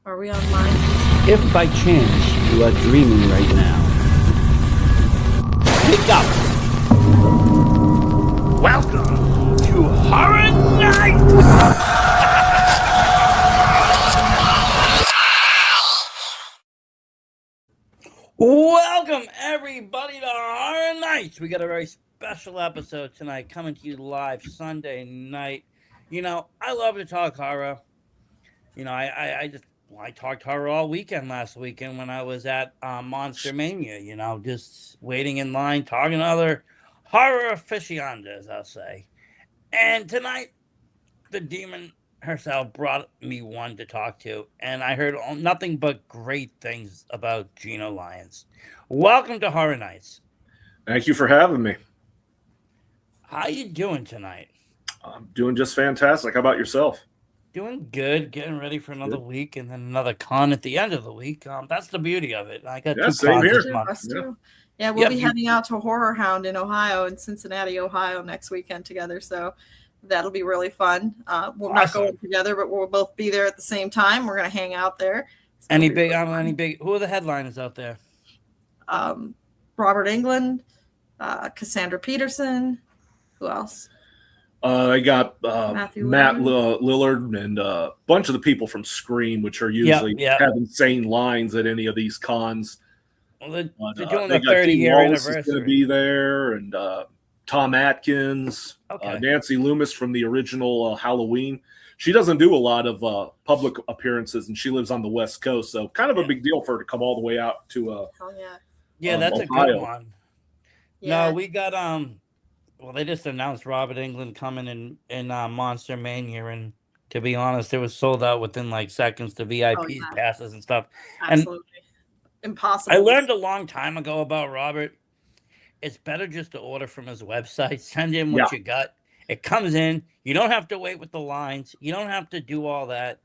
Are we online? If by chance you are dreaming right now, wake up! Welcome to Horror Nights! Welcome everybody to Horror Nights. We got a very special episode tonight coming to you live Sunday night. You know, I love to talk horror. You know, I talked horror all weekend last weekend when I was at Monster Mania. You know, just waiting in line, talking to other horror aficionados, I'll say. And tonight, the demon herself brought me one to talk to, and I heard nothing but great things about Gino Lyons. Welcome to Horror Nights. Thank you for having me. How you doing tonight? I'm doing just fantastic. How about yourself? Doing good, getting ready for another week and then another con at the end of the week. That's the beauty of it. I got two same cons here. this month. Yeah, we'll be heading out to Horror Hound in Ohio, in Cincinnati, Ohio next weekend together. So that'll be really fun. We're not going together, but we'll both be there at the same time. We're going to hang out there. So any big? Who are the headliners out there? Robert Englund, Cassandra Peterson. Who else? I got Matt Lillard and a bunch of the people from Scream, which are usually have insane lines at any of these cons. Well, they're doing the 30-year anniversary. Is going to be there, and Tom Atkins, Nancy Loomis from the original Halloween. She doesn't do a lot of public appearances, and she lives on the West Coast, so kind of a big deal for her to come all the way out to that's Ohio. A good one. Yeah. No, we got well, they just announced Robert Englund coming in Monster Mania, and to be honest, it was sold out within like seconds to VIP passes and stuff. Absolutely. And impossible. I learned a long time ago about Robert. It's better just to order from his website. Send in what you got. It comes in. You don't have to wait with the lines. You don't have to do all that.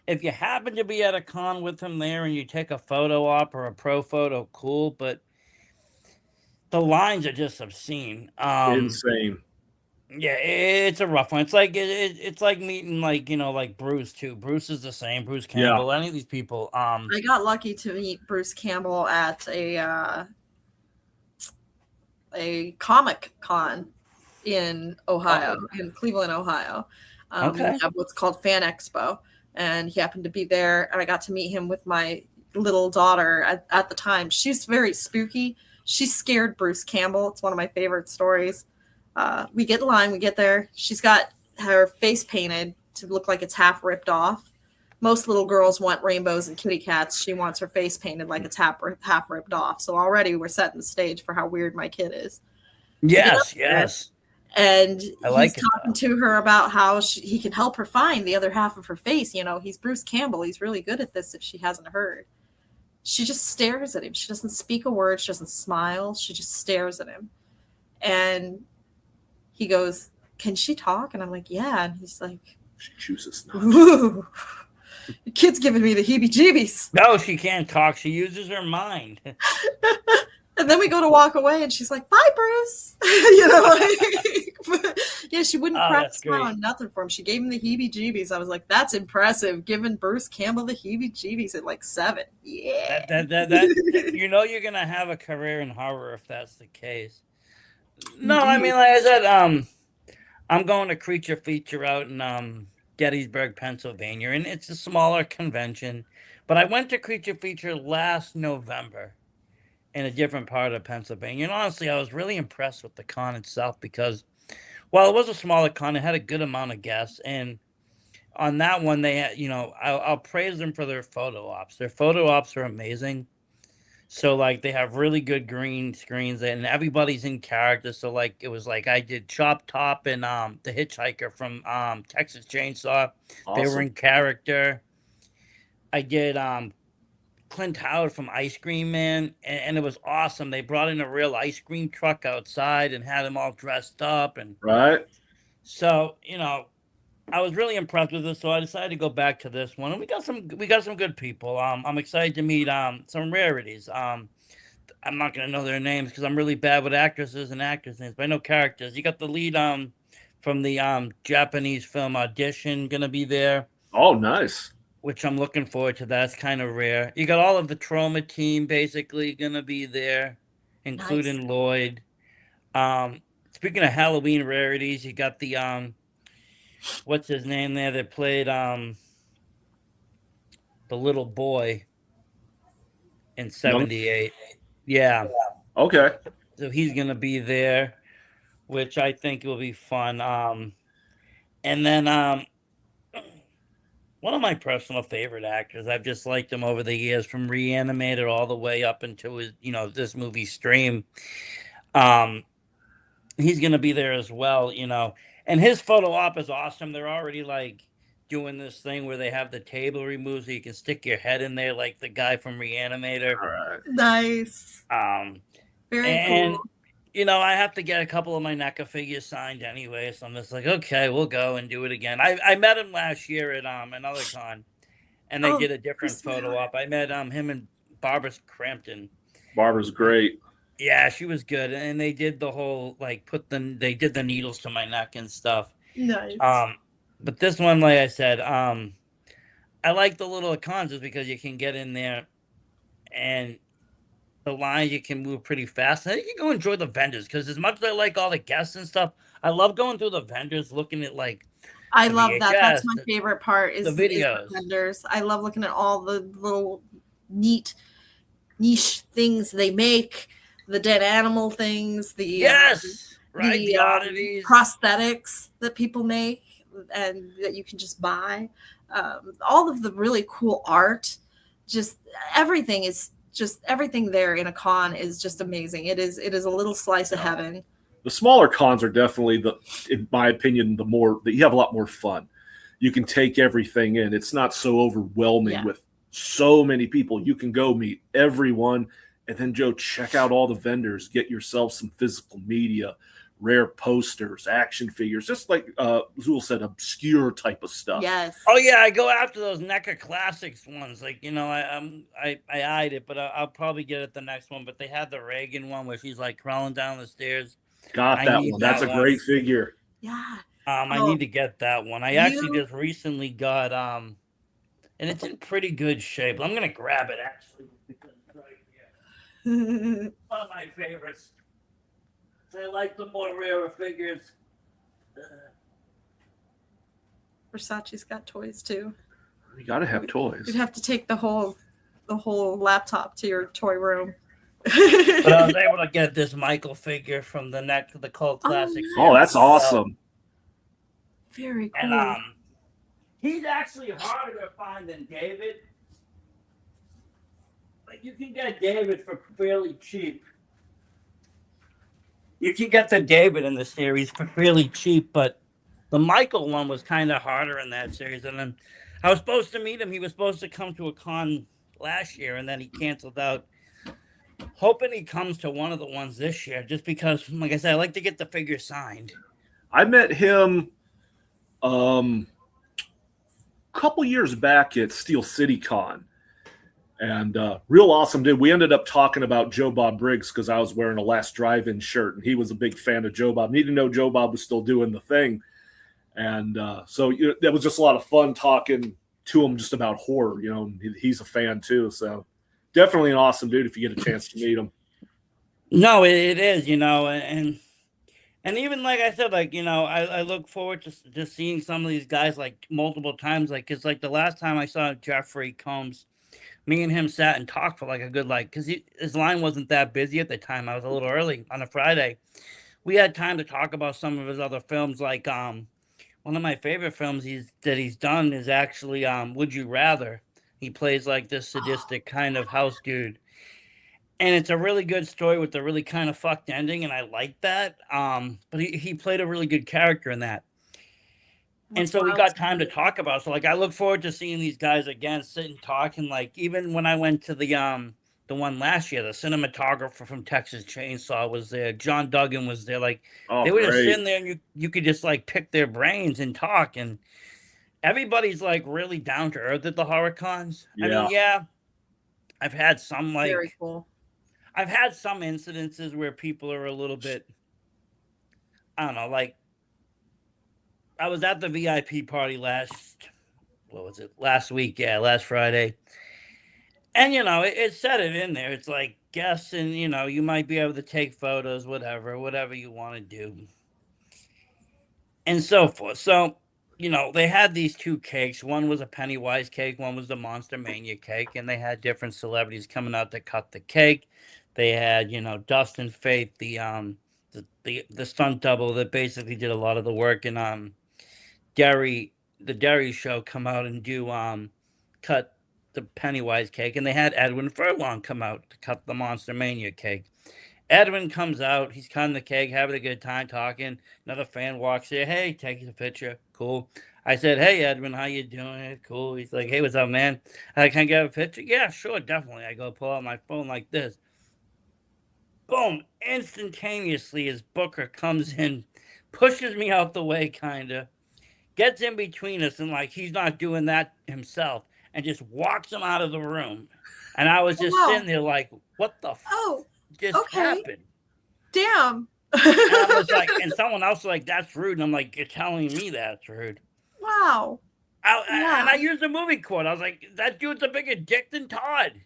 If you happen to be at a con with him there and you take a photo op or a pro photo, cool, but the lines are just obscene. Insane. Yeah, it's a rough one. It's like it's like meeting like Bruce too. Bruce is the same. Bruce Campbell. Any of these people. I got lucky to meet Bruce Campbell at a comic con in Ohio, in Cleveland, Ohio. We have what's called Fan Expo, and he happened to be there, and I got to meet him with my little daughter at the time. She's very spooky. She scared Bruce Campbell. It's one of my favorite stories. We get in line, we get there. She's got her face painted to look like it's half ripped off. Most little girls want rainbows and kitty cats. She wants her face painted like it's half ripped off. So already we're setting the stage for how weird my kid is. Yes. And he's talking to her about how he can help her find the other half of her face. You know, he's Bruce Campbell. He's really good at this if she hasn't heard. She just stares at him. She doesn't speak a word. She doesn't smile. She just stares at him. And he goes, "Can she talk?" And I'm like, "Yeah." And he's like, "She chooses not." Ooh, the kid's giving me the heebie-jeebies. No, she can't talk. She uses her mind. And then we go to walk away, and she's like, "Bye, Bruce." You know, like, yeah, she wouldn't crack a smile on nothing for him. She gave him the heebie-jeebies. I was like, "That's impressive." Giving Bruce Campbell the heebie-jeebies at like 7. Yeah. That you know you're gonna have a career in horror if that's the case. No, I mean, like I said, I'm going to Creature Feature out in Gettysburg, Pennsylvania, and it's a smaller convention. But I went to Creature Feature last November in a different part of Pennsylvania. And honestly, I was really impressed with the con itself because, while it was a smaller con, it had a good amount of guests. And on that one, they had, I'll praise them for their photo ops. Their photo ops are amazing. So, like, they have really good green screens and everybody's in character. So, like, it was like I did Chop Top and the Hitchhiker from Texas Chainsaw. Awesome. They were in character. I did Clint Howard from Ice Cream Man, and it was awesome. They brought in a real ice cream truck outside and had them all dressed up. And so, I was really impressed with this, so I decided to go back to this one. And we got some good people. I'm excited to meet some rarities. I'm not gonna know their names because I'm really bad with actresses and actors' names, but I know characters. You got the lead from the Japanese film Audition gonna be there. Oh, nice. which I'm looking forward to. That's kind of rare. You got all of the Trauma team basically going to be there, including Nice. Lloyd. Speaking of Halloween rarities, you got the what's his name there that played the little boy in '78. Yeah. Okay. So he's gonna be there, which I think will be fun. And then one of my personal favorite actors. I've just liked him over the years, from Reanimator all the way up into his, this movie Stream. He's gonna be there as well, and his photo op is awesome. They're already like doing this thing where they have the table removed so you can stick your head in there, like the guy from Reanimator. All right. Nice. Very cool. I have to get a couple of my NECA figures signed anyway, so I'm just like, okay, we'll go and do it again. I met him last year at another con, and they did a different photo op. I met him and Barbara Crampton. Barbara's great. Yeah, she was good, and they did the whole they did the needles to my neck and stuff. Nice. But this one, like I said, I like the little cons just because you can get in there, and the lines you can move pretty fast. And you can go enjoy the vendors, because as much as I like all the guests and stuff, I love going through the vendors, looking at I love VHS, that. That's my favorite part is the videos. Is the vendors. I love looking at all the little niche things they make. The dead animal things, the oddities, prosthetics that people make and that you can just buy, all of the really cool art, just everything there in a con is just amazing. It is a little slice of heaven. The smaller cons are definitely in my opinion, you have a lot more fun. You can take everything in. It's not so overwhelming with so many people. You can go meet everyone. And then, Joe, check out all the vendors. Get yourself some physical media, rare posters, action figures, just like Zool said, obscure type of stuff. Yes. Oh, yeah, I go after those NECA Classics ones. I eyed it, but I'll probably get it the next one. But they had the Reagan one where she's crawling down the stairs. Got that one. That's a great figure. Yeah. I need to get that one. I actually just recently got and it's in pretty good shape. I'm gonna grab it actually. One of my favorites. I like the more rarer figures. Versace's got toys too. You gotta have toys. You'd have to take the whole laptop to your toy room. But I was able to get this Michael figure from the Cult Classic. Oh, that's awesome. Very cool. And he's actually harder to find than David. You can get David for fairly cheap. You can get the David in the series for fairly cheap, but the Michael one was kind of harder in that series. And then I was supposed to meet him. He was supposed to come to a con last year, and then he canceled out. Hoping he comes to one of the ones this year, just because, like I said, I like to get the figure signed. I met him a couple years back at Steel City Con. And real awesome dude. We ended up talking about Joe Bob Briggs because I was wearing a Last Drive-In shirt, and he was a big fan of Joe Bob. Needed to know Joe Bob was still doing the thing. And so that was just a lot of fun talking to him just about horror. He's a fan too. So definitely an awesome dude if you get a chance to meet him. No, it is, and even like I said, I look forward to just seeing some of these guys multiple times, because the last time I saw Jeffrey Combs, me and him sat and talked for a good because his line wasn't that busy at the time. I was a little early on a Friday. We had time to talk about some of his other films. One of my favorite films that he's done is actually Would You Rather. He plays this sadistic kind of house dude. And it's a really good story with a really kind of fucked ending, and I like that. But he played a really good character in that. And so we got time to talk about it. So I look forward to seeing these guys again, sit and talk. And even when I went to the one last year, the cinematographer from Texas Chainsaw was there. John Duggan was there. They were just sitting there, and you could just pick their brains and talk. And everybody's really down to earth at the horror cons. Yeah. I mean, I've had some very cool. I've had some incidences where people are a little bit, I don't know, I was at the VIP party last what was it? Last week, yeah, last Friday. And it said it in there. It's like guests, and you might be able to take photos, whatever you want to do, and so forth. So, they had these 2 cakes. One was a Pennywise cake, one was the Monster Mania cake, and they had different celebrities coming out to cut the cake. They had, Dustin Faith, the stunt double that basically did a lot of the work, and the Derry show come out and do cut the Pennywise cake, and they had Edwin Furlong come out to cut the Monster Mania cake. Edwin comes out, he's cutting the cake, having a good time talking. Another fan walks in, hey, take a picture. Cool. I said, hey, Edwin, how you doing? Cool. He's like, hey, what's up, man? Can I get a picture? Yeah, sure, definitely. I go pull out my phone like this. Boom. Instantaneously, his booker comes in, pushes me out the way, kind of, gets in between us, and like he's not doing that himself, and just walks him out of the room. And I was just sitting there like, what the happened? Damn. And I was like, and someone else was like, that's rude. And I'm like, you're telling me that's rude. Wow. And I used the movie quote. I was like, that dude's a bigger dick than Todd.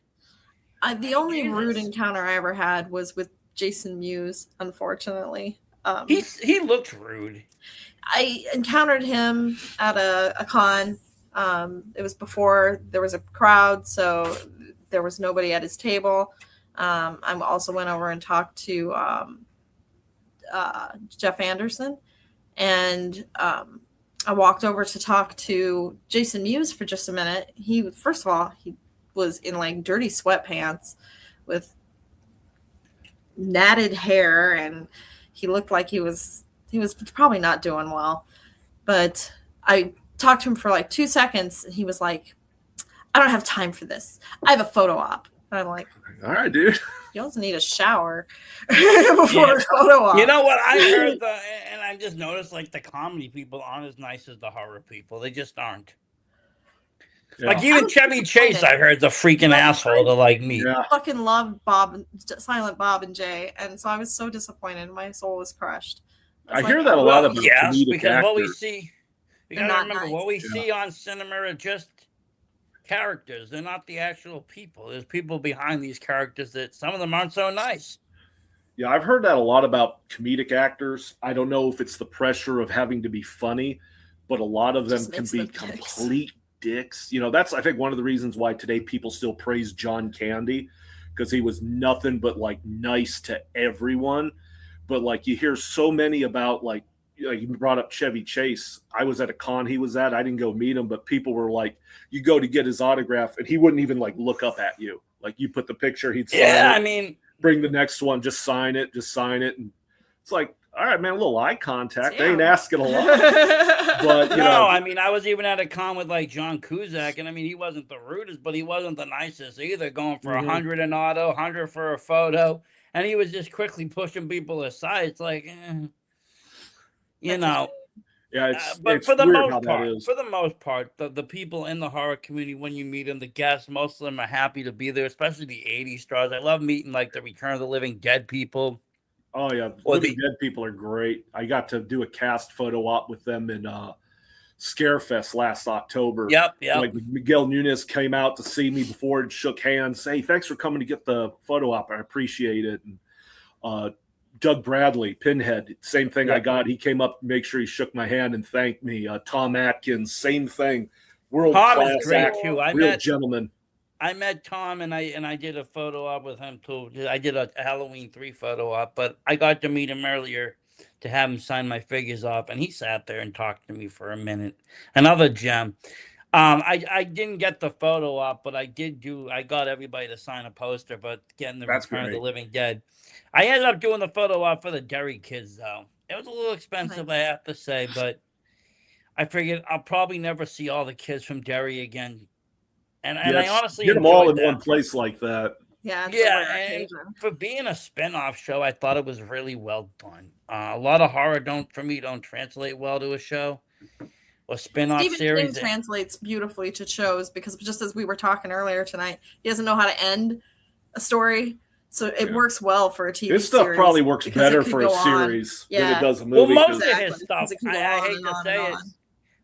The only rude encounter I ever had was with Jason Mewes, unfortunately. He looks rude. I encountered him at a con. It was before there was a crowd, so there was nobody at his table. I also went over and talked to Jeff Anderson, and I walked over to talk to Jason Mewes for just a minute. First of all, he was in like dirty sweatpants with matted hair, and he looked like he was probably not doing well. But I talked to him for like 2 seconds, and he was like, I don't have time for this. I have a photo op. And I'm like, all right, dude. You also need a shower before a photo op. You know what? I heard and I just noticed like the comedy people aren't as nice as the horror people. They just aren't. Yeah. Like even Chevy Chase, I heard, is a freaking asshole to like me. I fucking love Silent Bob and Jay, and so I was so disappointed. My soul was crushed. I hear that a lot about yes, because actors. What we see, you gotta remember, nice. What we see on cinema are just characters. They're not the actual people. There's people behind these characters that some of them aren't so nice. Yeah, I've heard that a lot about comedic actors. I don't know if it's the pressure of having to be funny, but a lot of them can be complete dicks. That's, I think, one of the reasons why today people still praise John Candy, because he was nothing but like nice to everyone. But like you hear so many about like you brought up Chevy Chase. I was at a con he was at. I didn't go meet him, but people were like, you go to get his autograph, and he wouldn't even like look up at you. Like you put the picture, he'd sign it. I mean, bring the next one, just sign it. And it's like, all right, man, a little eye contact. They ain't asking a lot. But I mean, I was even at a con with like John Cusack, and I mean, he wasn't the rudest, but he wasn't the nicest either. Going for 100 an auto, 100 for a photo, and he was just quickly pushing people aside. It's like, Yeah, but for the most part, the people in the horror community, when you meet them, the guests, most of them are happy to be there, especially the 80s stars. I love meeting like the Return of the Living Dead people. Oh yeah, Living Dead people are great. I got to do a cast photo op with them in Scarefest last October. Yep. Like Miguel Nunez came out to see me before and shook hands. Hey, thanks for coming to get the photo op. I appreciate it. And Doug Bradley, Pinhead, same thing. I got. He came up to make sure he shook my hand and thanked me. Tom Atkins, same thing. World class great too. Real gentleman. I met Tom and I did a photo op with him too. I did a Halloween 3 photo op, but I got to meet him earlier to have him sign my figures off, and he sat there and talked to me for a minute. Another gem. I didn't get the photo op, but I got everybody to sign a poster, but getting the Return of the Living Dead. I ended up doing the photo op for the Derry kids, though. It was a little expensive, I have to say, but I figured I'll probably never see all the kids from Derry again. And I honestly get them all in one place like that. Yeah, and for being a spinoff show, I thought it was really well done. A lot of horror don't translate well to a show or spinoff Stephen series. King translates beautifully to shows because just as we were talking earlier tonight, he doesn't know how to end a story. So it works well for a TV series. His stuff probably works better for a series than it does a movie. Well, most of his stuff, I hate to say it,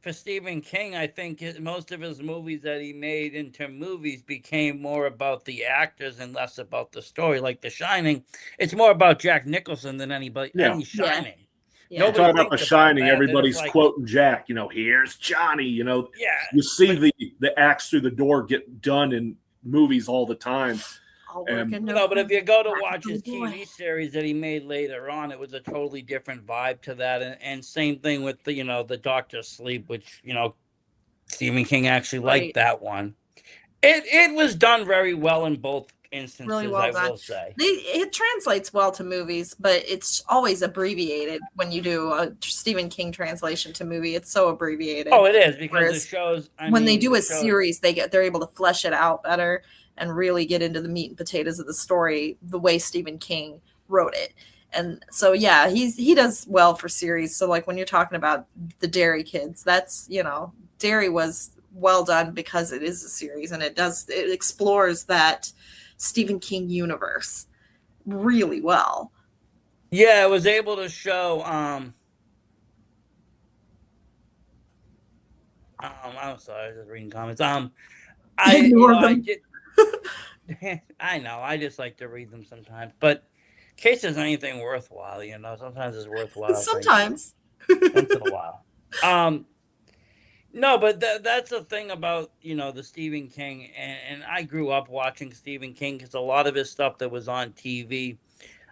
for Stephen King, I think most of his movies that he made into movies became more about the actors and less about the story. Like The Shining, it's more about Jack Nicholson than any Shining. Yeah. Nobody talking about The Shining, that. everybody's like, quoting Jack. Here's Johnny. Yeah, you see the acts through the door get done in movies all the time. But if you go to watch his TV series that he made later on, it was a totally different vibe to that. And same thing with the Doctor Sleep, which Stephen King actually liked that one. It was done very well in both instances. Really well done. Will say it translates well to movies, but it's always abbreviated when you do a Stephen King translation to movie. It's so abbreviated. Oh, it is, because it shows. When they do a series, they're able to flesh it out better and really get into the meat and potatoes of the story the way Stephen King wrote it. And so, yeah, he does well for series. So, like when you're talking about the Derry Kids, that's Derry was well done because it is a series and it explores that Stephen King universe really well. Yeah, it was able to show I'm sorry, I was just reading comments. I know, I just like to read them sometimes, but in case there's anything worthwhile, sometimes it's worthwhile. Sometimes. Once in a while. No, but that's the thing about, the Stephen King, and I grew up watching Stephen King because a lot of his stuff that was on TV,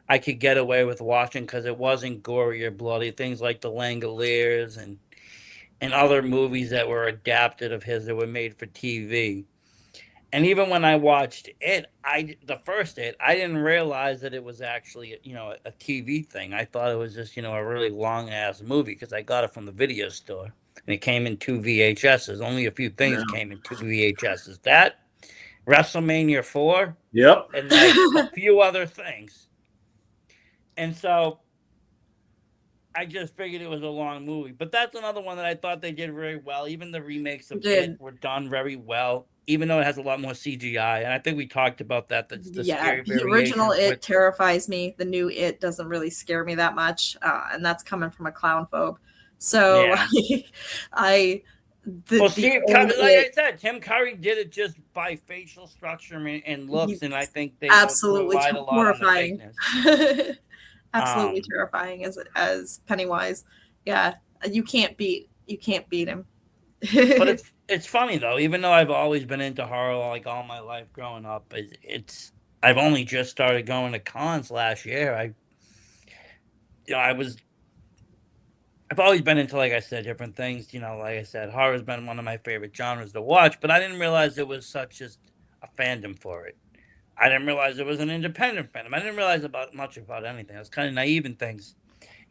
I could get away with watching because it wasn't gory or bloody. Things like The Langoliers and other movies that were adapted of his that were made for TV. And even when I watched the first It, I didn't realize that it was actually, a TV thing. I thought it was just, a really long-ass movie because I got it from the video store. And it came in 2 VHSs. Only a few things came in 2 VHSs. That, WrestleMania 4, yep, and like a few other things. And so I just figured it was a long movie. But that's another one that I thought they did very well. Even the remakes of it were done very well, even though it has a lot more CGI. And I think we talked about that. The original It terrifies me. The new It doesn't really scare me that much. And that's coming from a clown phobe. So like I said, Tim Curry did it just by facial structure and looks, and I think they absolutely relied a lot horrifying. On the absolutely terrifying as Pennywise. Yeah, you can't beat him. But it's funny though. Even though I've always been into horror like all my life growing up, I've only just started going to cons last year. I've always been into, like I said, different things. Like I said, horror's been one of my favorite genres to watch, but I didn't realize there was such a fandom for it. I didn't realize it was an independent fandom. I didn't realize much about anything. I was kind of naive in things.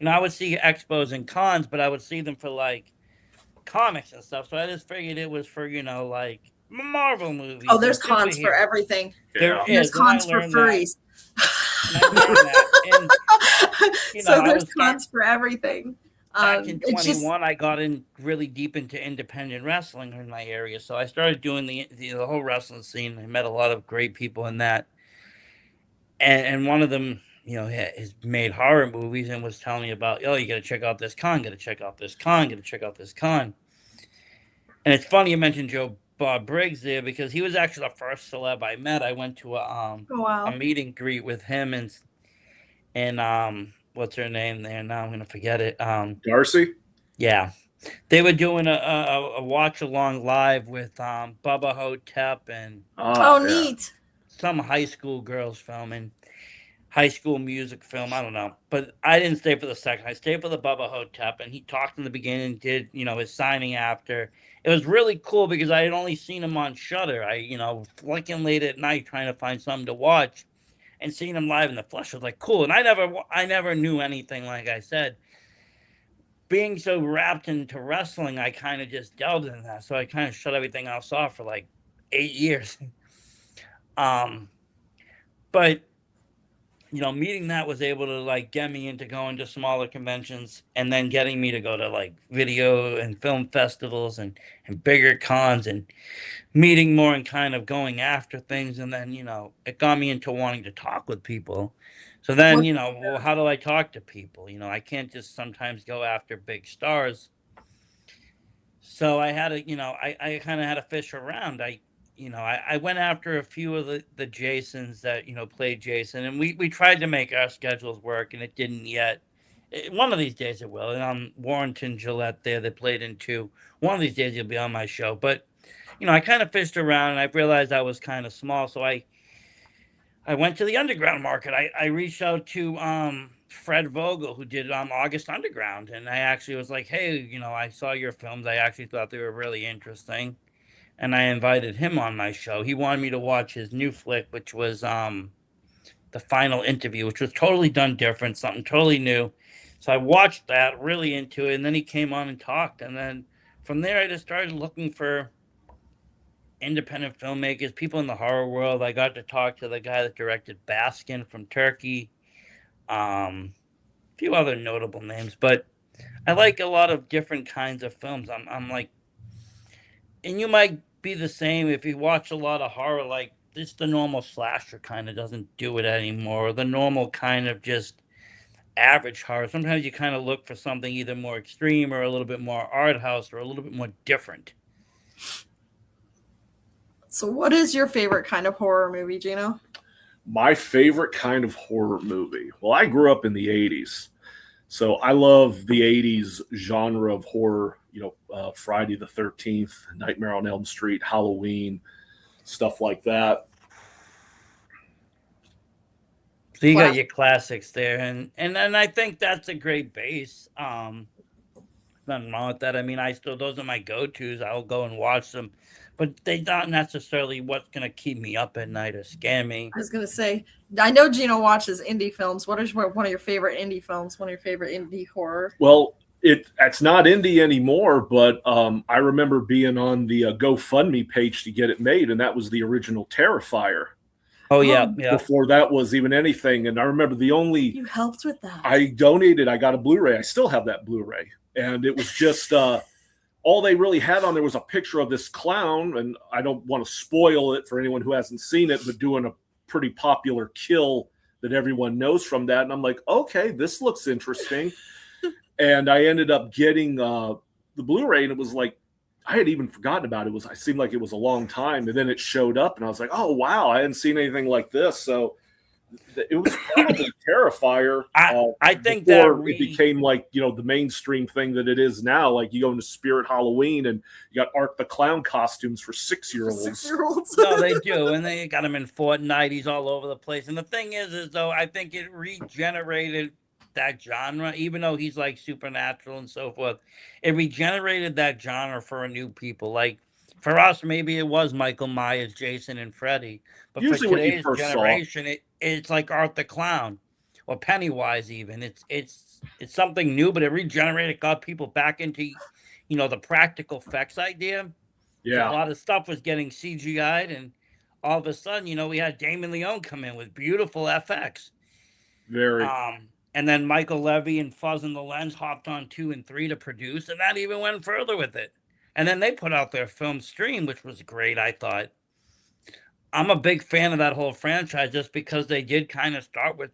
I would see expos and cons, but I would see them for, like, comics and stuff. So I just figured it was for, like, Marvel movies. Oh, there's cons for everything. There's cons for furries. So there's cons for everything. Back in 21, I got in really deep into independent wrestling in my area, so I started doing the whole wrestling scene. I met a lot of great people in that, and one of them, has made horror movies and was telling me about, you got to check out this con, got to check out this con, got to check out this con. And it's funny you mentioned Bob Briggs there because he was actually the first celeb I met. I went to a meet and greet with him and what's her name there? Now I'm going to forget it. Darcy? Yeah. They were doing a watch-along live with Bubba Hotep and... neat. Some high school girls filming. High school music film, I don't know. But I didn't stay for the second. I stayed for the Bubba Hotep, and he talked in the beginning, did, his signing after. It was really cool because I had only seen him on Shudder. Flicking late at night trying to find something to watch. And seeing him live in the flesh was like cool. And I never knew anything, like I said. Being so wrapped into wrestling, I kind of just delved into that. So I kind of shut everything else off for like 8 years. But meeting that was able to like get me into going to smaller conventions and then getting me to go to like video and film festivals and bigger cons and meeting more and kind of going after things. And then, it got me into wanting to talk with people. So then, well, how do I talk to people? I can't just sometimes go after big stars. So I had to, I kind of had to fish around. I went after a few of the Jasons that, played Jason, and we tried to make our schedules work, and it didn't yet. One of these days it will. And Warrington Gillette there, they played in 2. One of these days you'll be on my show. But, I kind of fished around, and I realized I was kind of small. So I went to the underground market. I reached out to Fred Vogel, who did August Underground, and I actually was like, hey, I saw your films. I actually thought they were really interesting, and I invited him on my show. He wanted me to watch his new flick, which was The Final Interview, which was totally done different, something totally new. So I watched that, really into it, and then he came on and talked, and then from there I just started looking for independent filmmakers, people in the horror world. I got to talk to the guy that directed Baskin from Turkey, a few other notable names, but I like a lot of different kinds of films. I'm like, and you might be the same if you watch a lot of horror, like this, the normal slasher kind of doesn't do it anymore, or the normal kind of just average horror. Sometimes you kind of look for something either more extreme or a little bit more art house or a little bit more different. So what is your favorite kind of horror movie, Gino? My favorite kind of horror movie. Well, I grew up in the 80s. So I love the 80s genre of horror, Friday the 13th, Nightmare on Elm Street, Halloween, stuff like that. So you got your classics there, and I think that's a great base. Nothing wrong with that. I mean, those are my go-tos. I'll go and watch them, but they're not necessarily what's going to keep me up at night or scare me. I was going to say, I know Gino watches indie films. What is one of your favorite indie films? One of your favorite indie horror? Well, it's not indie anymore, but I remember being on the GoFundMe page to get it made, and that was the original Terrifier. Oh, yeah. Before that was even anything. And I remember You helped with that. I donated. I got a Blu-ray. I still have that Blu-ray. And it was just all they really had on there was a picture of this clown. And I don't want to spoil it for anyone who hasn't seen it, but doing a pretty popular kill that everyone knows from that. And I'm like, okay, this looks interesting. And I ended up getting the Blu-ray, and it was like, I had even forgotten about it. It seemed like it was a long time, and then it showed up, and I was like, "Oh wow, I hadn't seen anything like this." So it was probably Terrifier. I think that it became like the mainstream thing that it is now. Like you go into Spirit Halloween, and you got Art the Clown costumes for 6-year-olds. 6-year-olds. No, they do, and they got them in Fortnite. He's all over the place. And the thing is though, I think it regenerated that genre, even though he's like supernatural and so forth. It regenerated that genre for a new people. Like for us, maybe it was Michael Myers, Jason, and Freddy. But usually for today's generation, saw it's like Art the Clown or Pennywise. Even it's something new, but it regenerated, got people back into the practical effects idea. Yeah, so a lot of stuff was getting CGI'd, and all of a sudden, we had Damon Leone come in with beautiful FX. Very. And then Michael Levy and Fuzz and the Lens hopped on 2 and 3 to produce, and that even went further with it. And then they put out their film Stream, which was great, I thought. I'm a big fan of that whole franchise just because they did kind of start with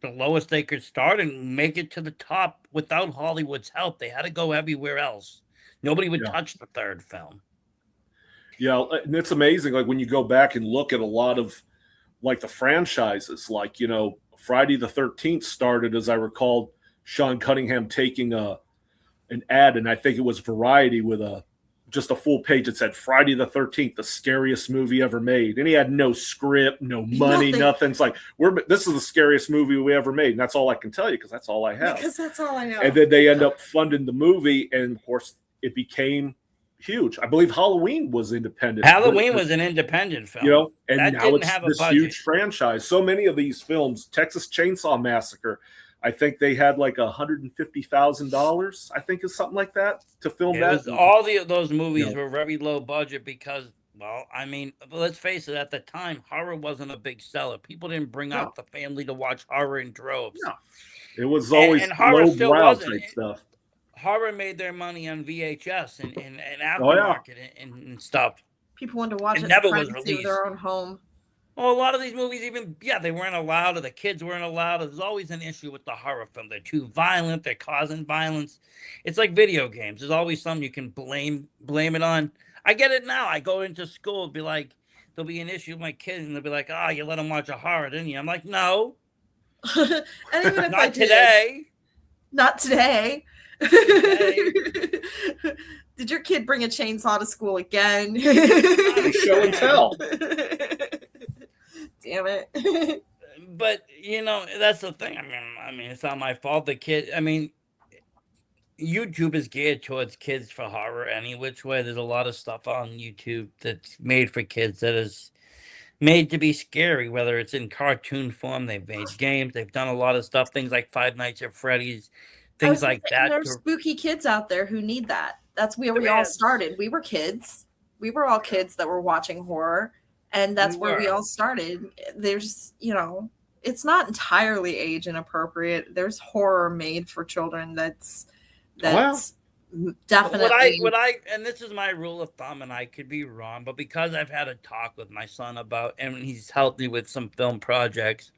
the lowest they could start and make it to the top without Hollywood's help. They had to go everywhere else. Nobody would touch the third film. Yeah, and it's amazing. Like when you go back and look at a lot of like the franchises, like, Friday the 13th started, as I recall, Sean Cunningham taking an ad, and I think it was Variety with just a full page that said Friday the 13th, the scariest movie ever made. And he had no script, no money, nothing. It's like, this is the scariest movie we ever made. And that's all I can tell you because that's all I have. Because that's all I know. And then they end up funding the movie, and of course it became huge. I believe Halloween was independent. Halloween was an independent film. And that now it's this huge franchise. So many of these films, Texas Chainsaw Massacre, I think they had like $150,000, I think is something like that, to film that. All those movies were very low budget because, well, I mean, let's face it, at the time, horror wasn't a big seller. People didn't bring out the family to watch horror in droves. No. It was always low-brow type stuff. Horror made their money on VHS and aftermarket and stuff. People wanted to watch it. Never was released. Their own home. Well, a lot of these movies, even they weren't allowed, or the kids weren't allowed. There's always an issue with the horror film. They're too violent. They're causing violence. It's like video games. There's always something you can blame it on. I get it now. I go into school, be like, there'll be an issue with my kid, and they'll be like, "Oh, you let him watch a horror, didn't you?" I'm like, "No, and even if not today. Not today." Did your kid bring a chainsaw to school again? Show and tell. Damn it. But that's the thing. I mean, it's not my fault. The kid. I mean, YouTube is geared towards kids for horror any which way. There's a lot of stuff on YouTube that's made for kids that is made to be scary, whether it's in cartoon form. They've made games. They've done a lot of stuff. Things like Five Nights at Freddy's. Things like that. There's spooky kids out there who need that. That's where we all started. We were kids. We were all kids that were watching horror, and that's where we all started. There's, it's not entirely age inappropriate. There's horror made for children that's definitely what I and this is my rule of thumb, and I could be wrong, but because I've had a talk with my son about, and he's helped me with some film projects.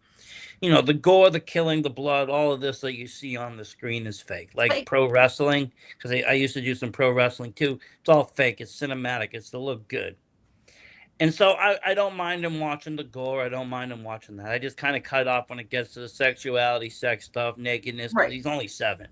The gore, the killing, the blood, all of this that you see on the screen is fake. Like pro wrestling, because I used to do some pro wrestling too. It's all fake. It's cinematic. It's to look good. And so I don't mind him watching the gore. I don't mind him watching that. I just kind of cut off when it gets to the sexuality, sex stuff, nakedness. Right. He's only 7.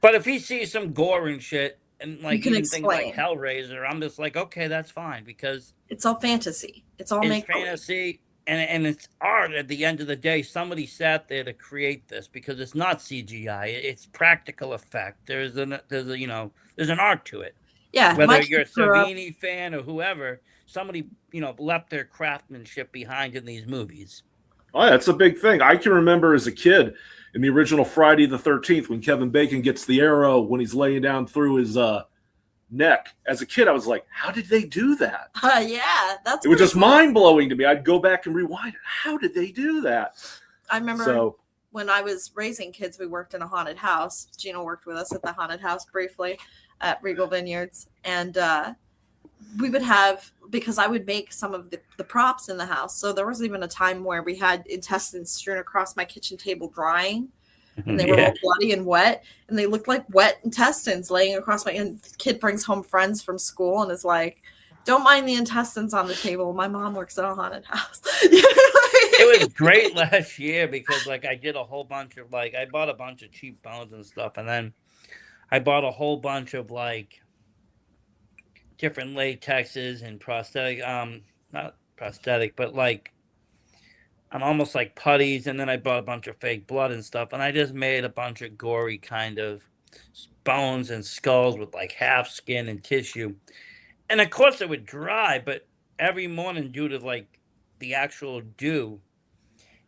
But if he sees some gore and shit, and like even things like Hellraiser, I'm just like, okay, that's fine, because it's all fantasy. It's all fantasy. And it's art at the end of the day. Somebody sat there to create this, because it's not CGI. It's practical effect. There's an art to it. Yeah. Whether you're a Savini fan or whoever, somebody, left their craftsmanship behind in these movies. Oh, yeah, that's a big thing. I can remember as a kid in the original Friday the 13th when Kevin Bacon gets the arrow when he's laying down through his neck. As a kid, I was like, how did they do that? Yeah, it was just mind-blowing to me. I'd go back and rewind it. How did they do that? I remember when I was raising kids, we worked in a haunted house. Gino worked with us at the haunted house briefly at Regal Vineyards, and we would have, because I would make some of the props in the house, so there was even a time where we had intestines strewn across my kitchen table drying. And they were all bloody and wet, and they looked like wet intestines laying across and the kid brings home friends from school and is like, don't mind the intestines on the table. My mom works at a haunted house. It was great last year because I did a whole bunch of I bought a bunch of cheap bones and stuff, and then I bought a whole bunch of different latexes and prosthetic, not prosthetic, but I'm almost like putties, and then I bought a bunch of fake blood and stuff, and I just made a bunch of gory kind of bones and skulls with half skin and tissue. And of course it would dry, but every morning due to the actual dew,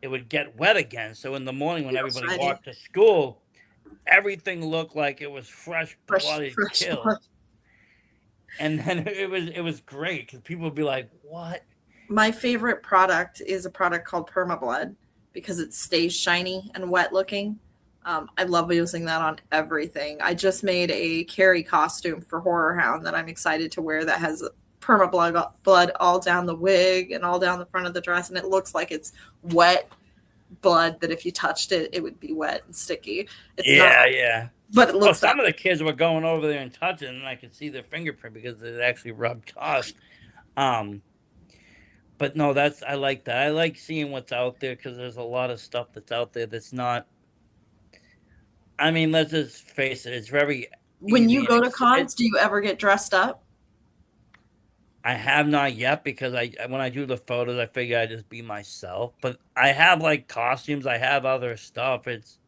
it would get wet again. So in the morning when everybody walked to school, everything looked like it was fresh blooded kill. Blood. And then it was great because people would be like, what? My favorite product is a product called PermaBlood because it stays shiny and wet looking. I love using that on everything. I just made a Carrie costume for Horror Hound that I'm excited to wear that has PermaBlood all down the wig and all down the front of the dress, and it looks like it's wet blood that if you touched it, it would be wet and sticky. It's yeah. But it looks some of the kids were going over there and touching, and I could see their fingerprint because it actually rubbed off. But no, I like that. I like seeing what's out there because there's a lot of stuff that's out there that's not. I mean, let's just face it. It's very. When you go to cons, do you ever get dressed up? I have not yet because when I do the photos, I figure I just be myself. But I have costumes. I have other stuff. It's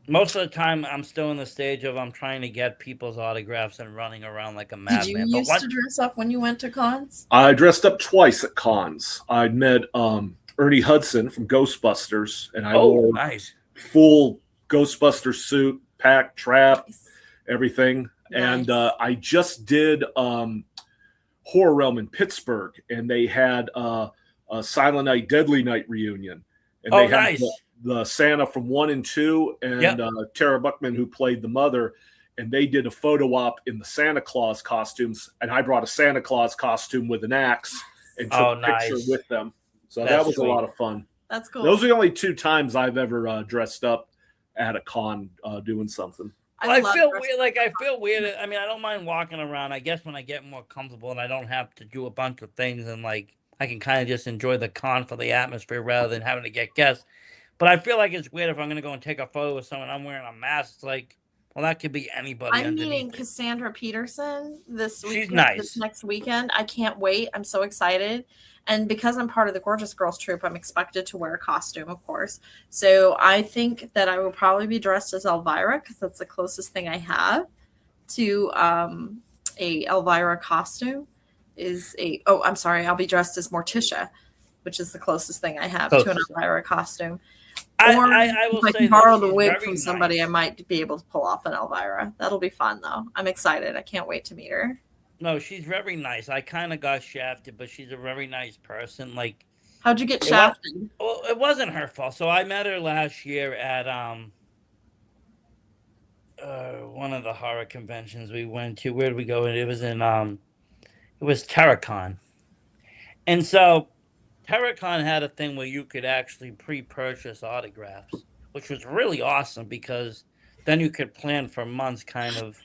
most of the time I'm still in the stage of I'm trying to get people's autographs and running around like a madman. Did you used to dress up when you went to cons? I dressed up twice at cons. I met Ernie Hudson from Ghostbusters, and I wore full Ghostbuster suit, pack, trap, everything. Nice. And I just did Horror Realm in Pittsburgh, and they had a Silent Night, Deadly Night reunion. And they had the Santa from 1 and 2 and Tara Buckman, who played the mother, and they did a photo op in the Santa Claus costumes, and I brought a Santa Claus costume with an axe and took a picture nice. with them. So That's that was sweet. a lot of fun. That's cool. Those are the only 2 times I've ever dressed up at a con doing something. I feel weird. Like, I feel weird. I mean, I don't mind walking around. I guess when I get more comfortable and I don't have to do a bunch of things, and like I can kind of just enjoy the con for the atmosphere rather than having to get guests. But I feel like it's weird if I'm going to go and take a photo with someone, I'm wearing a mask. It's like, well, that could be anybody. I'm meeting Cassandra Peterson this weekend. She's nice. This next weekend. I can't wait. I'm so excited. And because I'm part of the Gorgeous Girls troupe, I'm expected to wear a costume, of course. So I think that I will probably be dressed as Elvira because that's the closest thing I have to a Elvira costume. I'll be dressed as Morticia, which is the closest thing I have to an Elvira costume. Or I will if I say can borrow the wig from nice. somebody, I might be able to pull off an Elvira. That'll be fun, though. I'm excited. I can't wait to meet her. No, she's very nice. I kind of got shafted, but she's a very nice person. Like, how'd you get shafted? Well, it wasn't her fault. So I met her last year at one of the horror conventions we went to. Where did we go? It was in it was TerraCon. And so TerraCon had a thing where you could actually pre-purchase autographs, which was really awesome because then you could plan for months kind of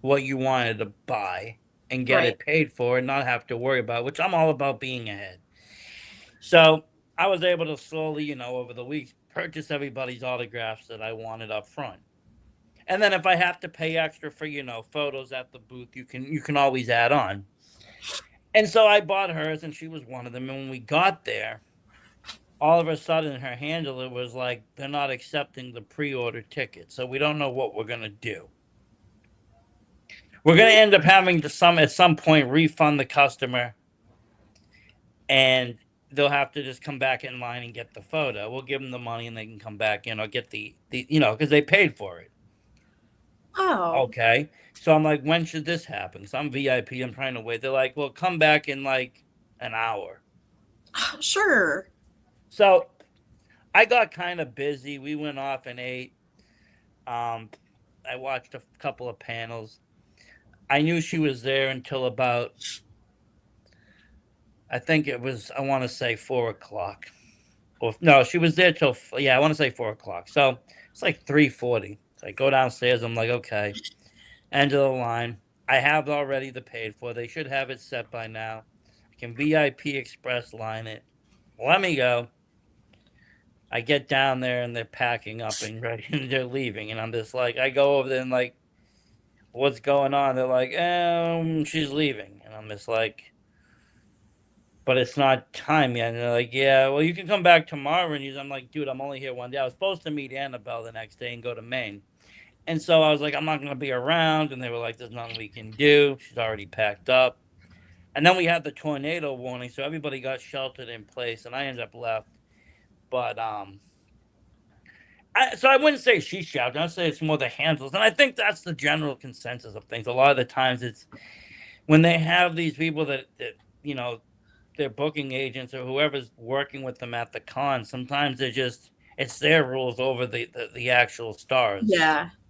what you wanted to buy and get it paid for and not have to worry about, which I'm all about being ahead. So I was able to slowly, over the weeks, purchase everybody's autographs that I wanted up front. And then if I have to pay extra for, photos at the booth, you can always add on. And so I bought hers, and she was one of them. And when we got there, all of a sudden her handler was like, they're not accepting the pre-order ticket, so we don't know what we're going to do. We're going to end up having to at some point refund the customer, and they'll have to just come back in line and get the photo. We'll give them the money, and they can come back in or get the because they paid for it. Oh. Okay. So I'm like, when should this happen? So I'm VIP. I'm trying to wait. They're like, well, come back in like an hour. Sure. So I got kind of busy. We went off and ate. I watched a couple of panels. I knew she was there until about, I think it was, I want to say 4 o'clock. Or no, she was there till, I want to say 4 o'clock. So it's like 3:40. So I go downstairs. I'm like, okay. End of the line. I have already the paid for. They should have it set by now. I can VIP Express line it. Let me go. I get down there and they're packing up and ready and they're leaving. And I'm just like, I go over there and like, what's going on? They're like, she's leaving. And I'm just like, but it's not time yet. And they're like, yeah, well, you can come back tomorrow. And I'm like, dude, I'm only here one day. I was supposed to meet Annabelle the next day and go to Maine. And so I was like, I'm not going to be around. And they were like, there's nothing we can do. She's already packed up. And then we had the tornado warning. So everybody got sheltered in place. And I ended up left. But so I wouldn't say she shouted. I'd say it's more the handlers. And I think that's the general consensus of things. A lot of the times it's when they have these people that they're booking agents or whoever's working with them at the con, sometimes it's their rules over the actual stars.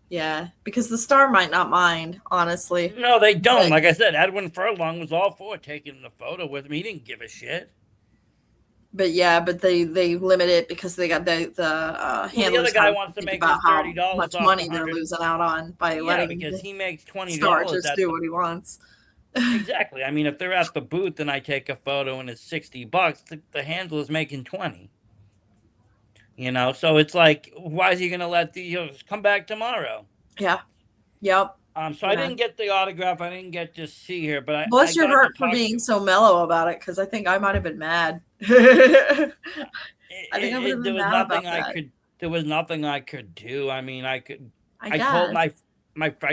Yeah, because the star might not mind, honestly. No, they don't. Like I said, Edwin Furlong was all for taking the photo with me. He didn't give a shit. But they limit it because they got the handlers. The other guy wants to make his $30 how much money they're losing out on by letting because he makes $20. Star just do what he wants. Exactly. I mean, if they're at the booth and I take a photo and it's $60, the handler's making $20. So it's like, why is he going to let come back tomorrow? Yeah. Yep. So I didn't get the autograph. I didn't get to see her, but bless your heart for being so mellow about it, because I think I might have been mad. I think I would have been mad about that. There was nothing I could do. I mean, I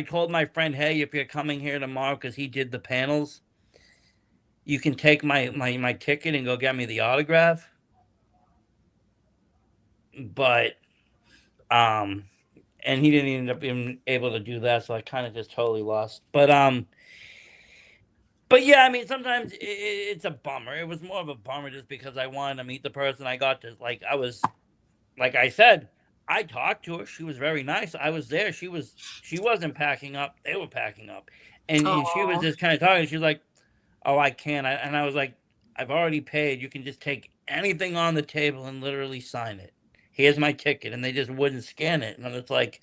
told my friend, hey, if you're coming here tomorrow, because he did the panels, you can take my ticket and go get me the autograph. But and he didn't end up being able to do that, so I kind of just totally lost. But yeah, I mean, sometimes it's a bummer. It was more of a bummer just because I wanted to meet the person. I got to like I said, I talked to her. She was very nice. I was there. She wasn't packing up. They were packing up, and she was just kind of talking. She was like, "Oh, I can't." And I was like, I've already paid. You can just take anything on the table and literally sign it. Here's my ticket. And they just wouldn't scan it. And it's like,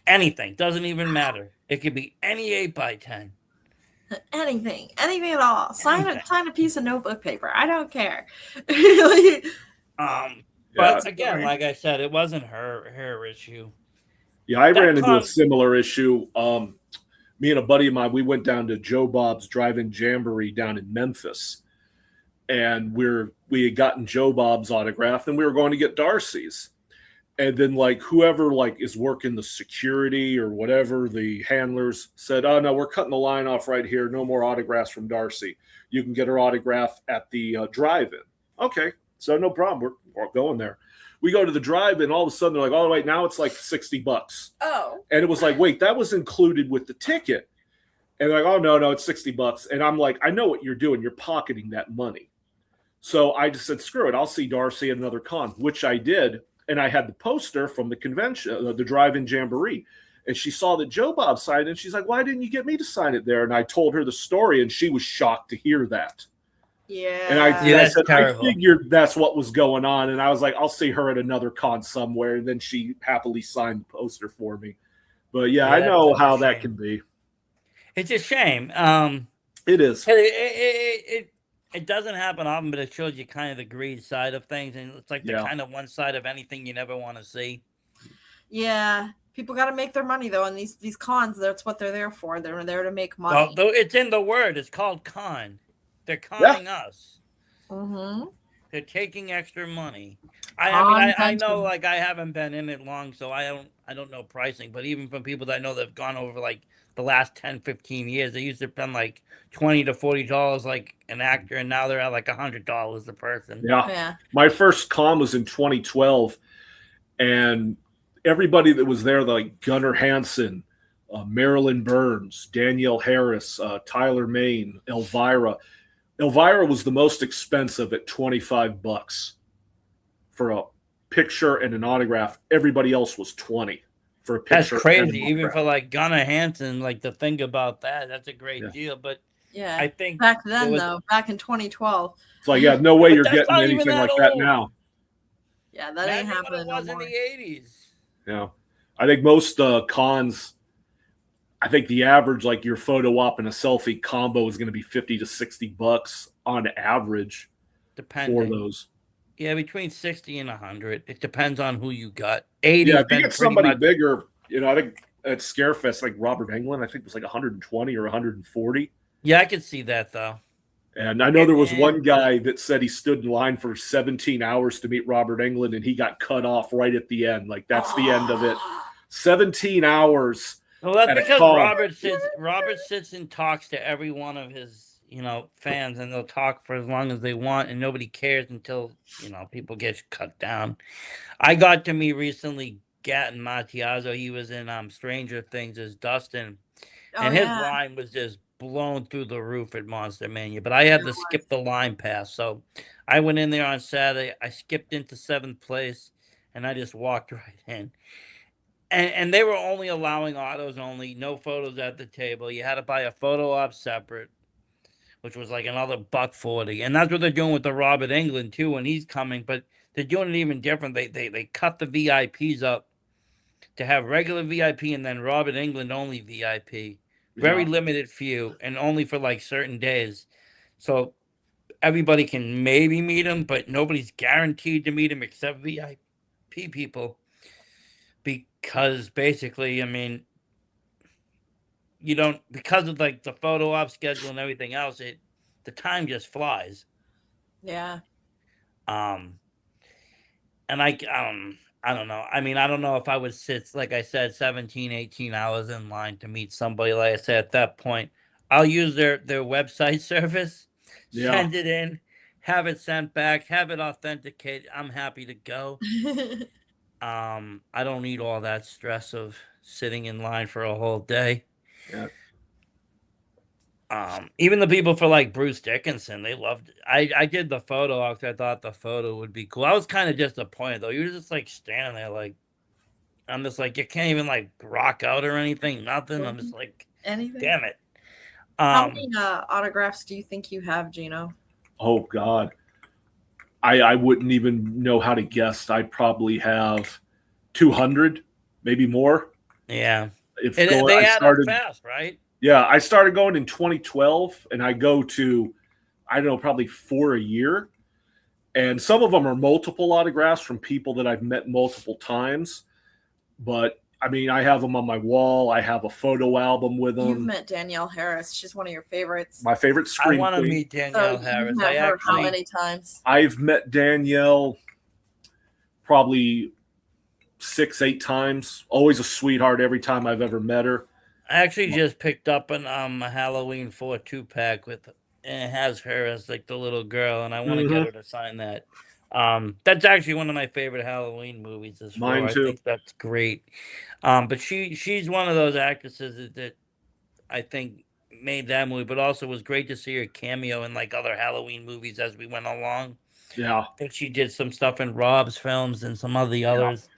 anything. Doesn't even matter. It could be any 8x10. Anything at all. Sign a piece of notebook paper. I don't care. But again, like I said, it wasn't her issue. Yeah, I ran into a similar issue. Me and a buddy of mine, we went down to Joe Bob's Drive-In Jamboree down in Memphis, and we had gotten Joe Bob's autograph, and we were going to get Darcy's. And then, like, whoever, like, is working the security or whatever, the handlers said, oh, no, we're cutting the line off right here. No more autographs from Darcy. You can get her autograph at the drive-in. Okay, so no problem. We're going there. We go to the drive-in, all of a sudden, they're like, oh, wait, now it's like $60. Oh. And it was like, wait, that was included with the ticket. And they're like, oh, no, it's $60. And I'm like, I know what you're doing. You're pocketing that money. So I just said, screw it. I'll see Darcy at another con, which I did. And I had the poster from the convention, the Drive-In Jamboree. And she saw that Joe Bob signed it. And she's like, why didn't you get me to sign it there? And I told her the story, and she was shocked to hear that. Yeah. And I said, I figured that's what was going on. And I was like, I'll see her at another con somewhere. And then she happily signed the poster for me. But yeah, I know how that can be. It's a shame. It is. It doesn't happen often, but it shows you kind of the greed side of things. And it's like the kind of one side of anything you never want to see. Yeah. People got to make their money, though. And these cons, that's what they're there for. They're there to make money. Well, it's in the word. It's called con. They're conning us. Mm-hmm. They're taking extra money. I know, like, I haven't been in it long, so I don't know pricing. But even from people that I know that have gone over, like, the last 10, 15 years, they used to spend like $20 to $40 like an actor, and now they're at like $100 a person. Yeah. My first con was in 2012, and everybody that was there, like Gunnar Hansen, Marilyn Burns, Danielle Harris, Tyler Main, Elvira. Elvira was the most expensive at $25 for a picture and an autograph. Everybody else was $20. For a picture. That's crazy, even for like Gunnar Hansen. Like, to think about that's a great deal. But yeah, I think back then, back in 2012, it's like, yeah, no way you're getting anything like that now. Yeah, that ain't happening no more. In the 80s. Yeah, I think most cons, I think the average, like your photo op and a selfie combo, is going to be $50 to $60 on average. Depending for those. Yeah, between 60 and 100. It depends on who you got. 80. Yeah, if you get somebody bigger, I think at Scarefest, like Robert Englund, I think it was like 120 or 140. Yeah, I could see that though. And I know there was one guy that said he stood in line for 17 hours to meet Robert Englund, and he got cut off right at the end. Like, that's the end of it. 17 hours. Well, that's because Robert sits and talks to every one of his fans, and they'll talk for as long as they want, and nobody cares until, people get cut down. I got to meet recently Gatton Matiazzo. He was in Stranger Things as Dustin, and his line was just blown through the roof at Monster Mania, but I had to skip the line pass. So I went in there on Saturday. I skipped into 7th place, and I just walked right in. And they were only allowing autos only, no photos at the table. You had to buy a photo op separate, which was like another $140. And that's what they're doing with the Robert Englund too when he's coming, but they're doing it even different. They cut the VIPs up to have regular VIP and then Robert Englund only VIP. Very limited few, and only for like certain days. So everybody can maybe meet him, but nobody's guaranteed to meet him except VIP people. Because basically, you don't, because of like the photo op schedule and everything else, the time just flies. Yeah. And I don't know. I don't know if I would sit, like I said, 17, 18 hours in line to meet somebody. Like I said, at that point, I'll use their website service, send it in, have it sent back, have it authenticated. I'm happy to go. I don't need all that stress of sitting in line for a whole day. Yeah. Even the people for like Bruce Dickinson, they loved it. I did the photo op. I thought the photo would be cool. I was kind of disappointed though. You were just like standing there, like, I'm just like, you can't even like rock out or anything, nothing. I'm just like, anything. Damn it. How many autographs do you think you have, Gino? Oh God, I wouldn't even know how to guess. I'd probably have 200, maybe more. Yeah, If they add up fast, right? Yeah, I started going in 2012, and I go to, I don't know, probably 4 a year. And some of them are multiple autographs from people that I've met multiple times. But I mean, I have them on my wall. I have a photo album with them. You've met Danielle Harris. She's one of your favorites. My favorite Scream I want to Queen. meet Danielle Harris. Met her how many times? I've met Danielle probably 6, 8 times. Always a sweetheart every time I've ever met her. I actually just picked up a Halloween 4 2-pack with, and it has her as like the little girl, and I want to get her to sign that. That's actually one of my favorite Halloween movies. Mine too. I think that's great. But she's one of those actresses that I think made that movie, but also was great to see her cameo in like other Halloween movies as we went along. Yeah, I think she did some stuff in Rob's films and some of the others.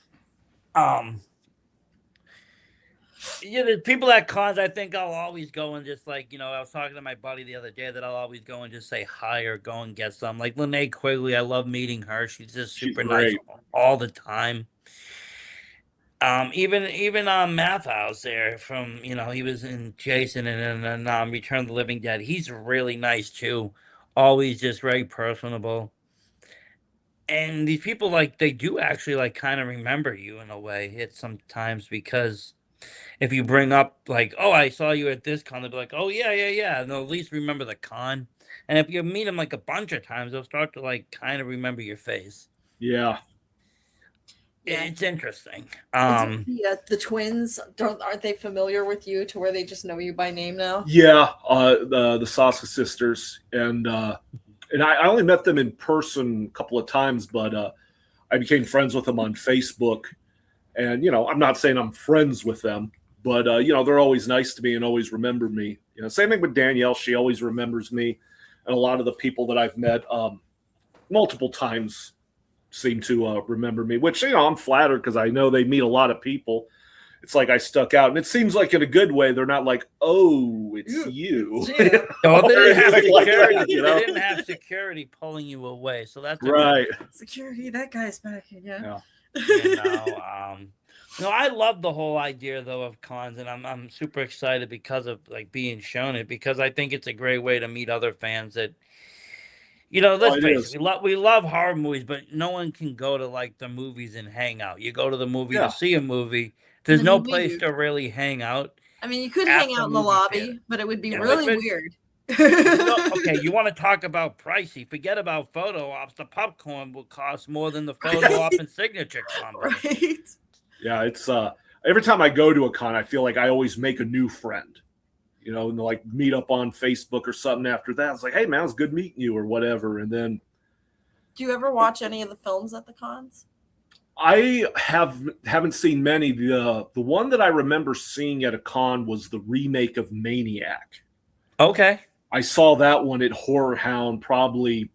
Yeah, the people at cons, I think I'll always go and just like, I was talking to my buddy the other day that I'll always go and just say hi or go and get some. Like Linnea Quigley, I love meeting her. She's just super nice all the time. Even Math House there from, he was in Jason and Return of the Living Dead. He's really nice too. Always just very personable. And these people, like, they do actually like kind of remember you in a way. It's sometimes because if you bring up like, oh, I saw you at this con, they'll be like, oh yeah, and they'll at least remember the con. And if you meet them like a bunch of times, they'll start to like kind of remember your face. Yeah. It's interesting. The twins, aren't they familiar with you to where they just know you by name now? Yeah, the Sasa sisters, and I only met them in person a couple of times, but I became friends with them on Facebook. And I'm not saying I'm friends with them, but they're always nice to me and always remember me. Same thing with Danielle; she always remembers me, and a lot of the people that I've met multiple times seem to remember me, which I'm flattered because I know they meet a lot of people. It's like I stuck out, and it seems like in a good way. They're not like, "Oh, it's you." No, they didn't have security. They didn't have security pulling you away, so that's right. Security, that guy's back again. No, I love the whole idea though of cons, and I'm super excited because of like being shown it, because I think it's a great way to meet other fans that. Let's face it, we love horror movies, but no one can go to like the movies and hang out. You go to the movie to see a movie. There's no place to really hang out. I mean, you could hang out in the lobby, but it would be really weird. Okay, you want to talk about pricey? Forget about photo ops. The popcorn will cost more than the photo op and signature combo. Right. Yeah, it's every time I go to a con, I feel like I always make a new friend. And like meet up on Facebook or something after that. It's like, hey man, it was good meeting you or whatever. And then, do you ever watch any of the films at the cons? I haven't seen many. The one that I remember seeing at a con was the remake of Maniac. Okay. I saw that one at Horror Hound probably,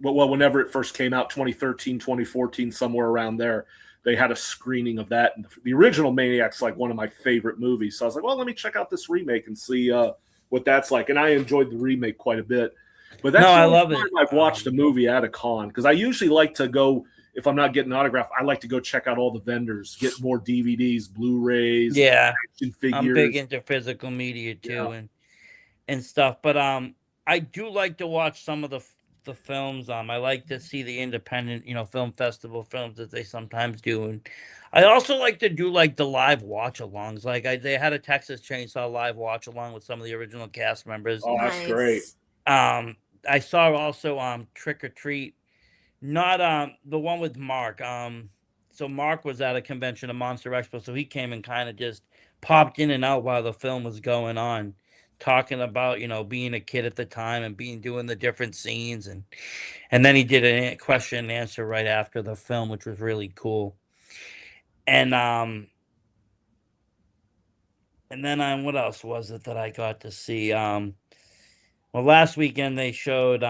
whenever it first came out, 2013, 2014, somewhere around there. They had a screening of that. And the original Maniac's like one of my favorite movies. So I was like, well, let me check out this remake and see what that's like. And I enjoyed the remake quite a bit. But that's I love it. I've watched a movie at a con, because I usually like to go, if I'm not getting an autograph, I like to go check out all the vendors, get more DVDs, Blu-rays, action figures. I'm big into physical media too, and stuff. But I do like to watch some of the films. I like to see the independent, film festival films that they sometimes do, and I also like to do like the live watch-alongs. Like they had a Texas Chainsaw live watch-along with some of the original cast members. Oh, that's great. I saw also Trick or Treat, not the one with Mark. So Mark was at a convention, a Monster Expo, so he came and kind of just popped in and out while the film was going on, talking about being a kid at the time and doing the different scenes, and then he did a question and answer right after the film, which was really cool. And then what else was it that I got to see? Well, last weekend they showed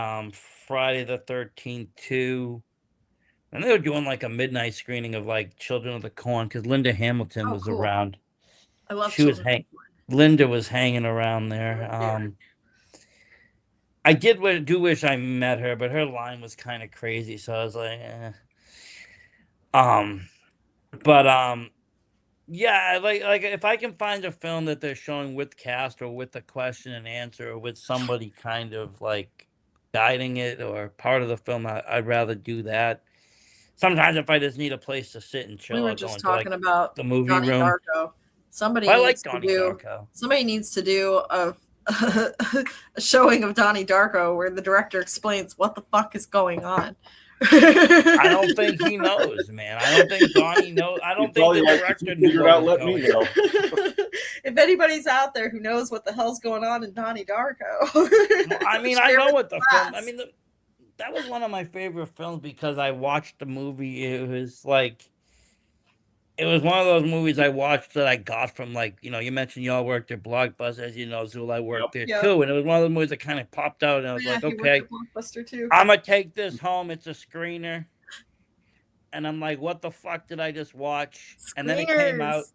Friday the 13th 2, and they were doing like a midnight screening of like Children of the Corn, because Linda Hamilton was around. I love. Linda was hanging around there. I do wish I met her, but her line was kind of crazy, so I was like, eh. Yeah, like if I can find a film that they're showing with cast or with a question and answer or with somebody kind of like guiding it or part of the film, I'd rather do that. Sometimes if I just need a place to sit and chill, We were I'll go just into like talking about the movie Donnie room. Darko. Somebody I like needs to Donnie do. Darko. Somebody needs to do a showing of Donnie Darko where the director explains what the fuck is going on. I don't think he knows, man. I don't think Donnie knows. I don't think the director knew what was going on. If anybody's out there who knows what the hell's going on in Donnie Darko, I mean, I know what the film. I mean, that was one of my favorite films because I watched the movie. It was one of those movies I watched that I got from like, you know, you mentioned y'all worked at Blockbuster, as you know, Zul, I worked there too, and it was one of those movies that kind of popped out, and I was like, okay, Blockbuster too. I'm gonna take this home. It's a screener, and I'm like, what the fuck did I just watch? And then it came out,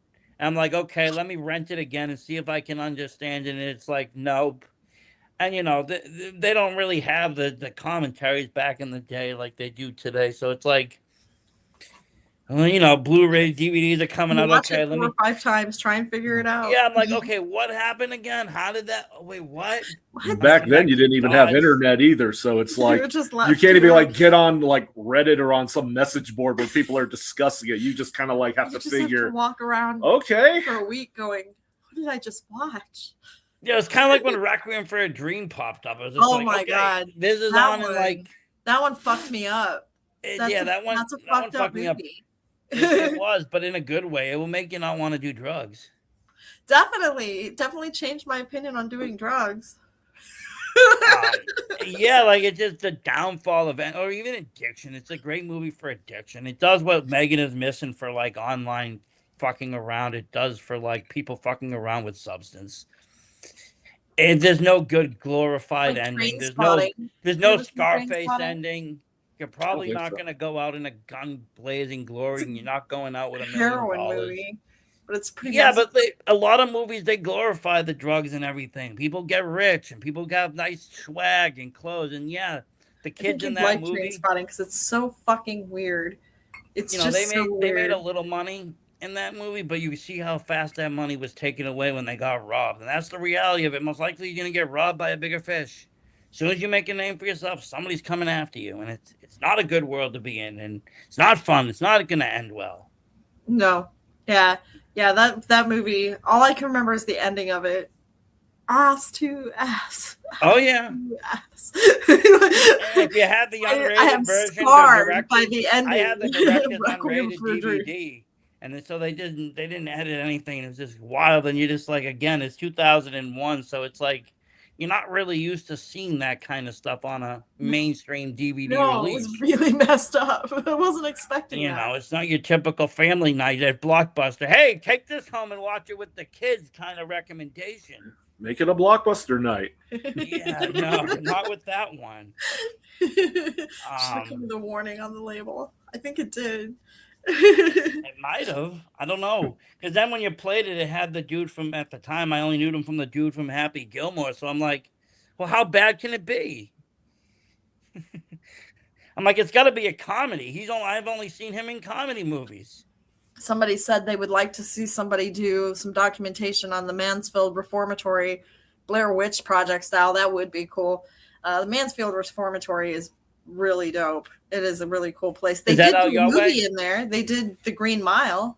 and I'm like, okay, let me rent it again and see if I can understand it. And it's like, nope. And you know, they don't really have the commentaries back in the day like they do today, so it's like, well, you know, Blu-ray DVDs are coming out. Watch okay, it 4 or 5 times, try and figure it out. Yeah, I'm like, okay, what happened again? How did that? Oh, wait, what? Back then, you didn't even have internet either, so it's like you can't even like get on like Reddit or on some message board where people are discussing it. You just kind of like have to figure. Have to walk around, okay, for a week, going, "What did I just watch?" Yeah, it's kind of like when Requiem for a Dream popped up. I was just oh like, my okay, god, this is on, and like that one fucked me up. That one fucked me up. It was, but in a good way. It will make you not want to do drugs. Definitely changed my opinion on doing drugs. Yeah, like it's just the downfall of, or even addiction. It's a great movie for addiction. It does what Megan is missing for like online fucking around. It does for like people fucking around with substance. And there's no good glorified ending. There's no Scarface ending. You're probably not going to go out in a gun blazing glory, and you're not going out with $1 million. Heroin movie, but it's pretty. Yeah, but a lot of movies they glorify the drugs and everything. People get rich, and people got nice swag and clothes, and yeah, the kids in that movie. Trainspotting because it's so fucking weird. It's just they made a little money in that movie, but you see how fast that money was taken away when they got robbed, and that's the reality of it. Most likely, you're gonna get robbed by a bigger fish. As soon as you make a name for yourself, somebody's coming after you, and it's not a good world to be in, and it's not fun. It's not going to end well. No, yeah. That movie. All I can remember is the ending of it. Ass to ass. Oh yeah. Ass. If you had the unrated version, by the ending. I had the director's unrated DVD, and so they didn't edit anything. It was just wild, and you're just like, again, it's 2001, so it's like. You're not really used to seeing that kind of stuff on a mainstream DVD release. It was really messed up. I wasn't expecting that. You know, it's not your typical family night at Blockbuster. Hey, take this home and watch it with the kids kind of recommendation. Make it a Blockbuster night. Yeah, no, not with that one. Checking the warning on the label. I think it did. It might have. I don't know. Because then when you played it, it had the dude from, at the time, I only knew him from the dude from Happy Gilmore. So I'm like, well, how bad can it be? I'm like, it's got to be a comedy. I've only seen him in comedy movies. Somebody said they would like to see somebody do some documentation on the Mansfield Reformatory Blair Witch Project style. That would be cool. The Mansfield Reformatory is really dope. It is a really cool place. They did do a movie in there. They did The Green Mile.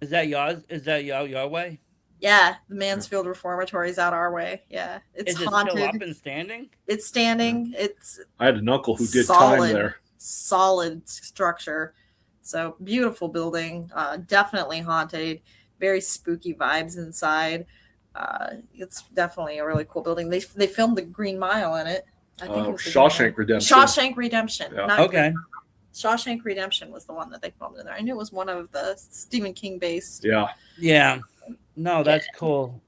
Is that yours? Is that your way? Yeah, the Mansfield Reformatory is out our way. Yeah, it's haunted. Still up and standing? It's standing. I had an uncle who did time there. Solid structure. So beautiful building. Definitely haunted. Very spooky vibes inside. It's definitely a really cool building. They filmed The Green Mile in it. I think it was Shawshank Redemption. Shawshank Redemption. Yeah. Not okay. Shawshank Redemption was the one that they filmed in there. I knew it was one of the Stephen King based. Yeah. Yeah. No, that's cool.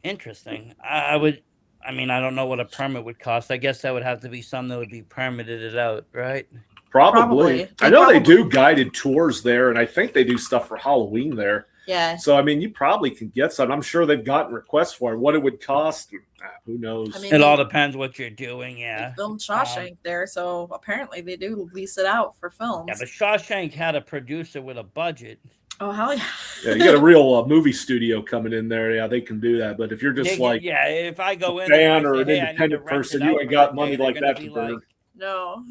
Interesting. I don't know what a permit would cost. I guess that would have to be something that would be permitted out, right? Probably. I know they do guided tours there, and I think they do stuff for Halloween there. Yeah. So, I mean, you probably can get some. I'm sure they've gotten requests for it. What it would cost, who knows? I mean, It all depends what you're doing, They yeah. filmed Shawshank there, so apparently they do lease it out for films. Yeah, but Shawshank had a producer with a budget. Oh, hell yeah. Yeah, you got a real movie studio coming in there. Yeah, they can do that. But if you're just like if I go in fan and I or say, an hey, I need to independent rent person, it you out ain't for got a money day, like they're gonna that be to burn. like, no.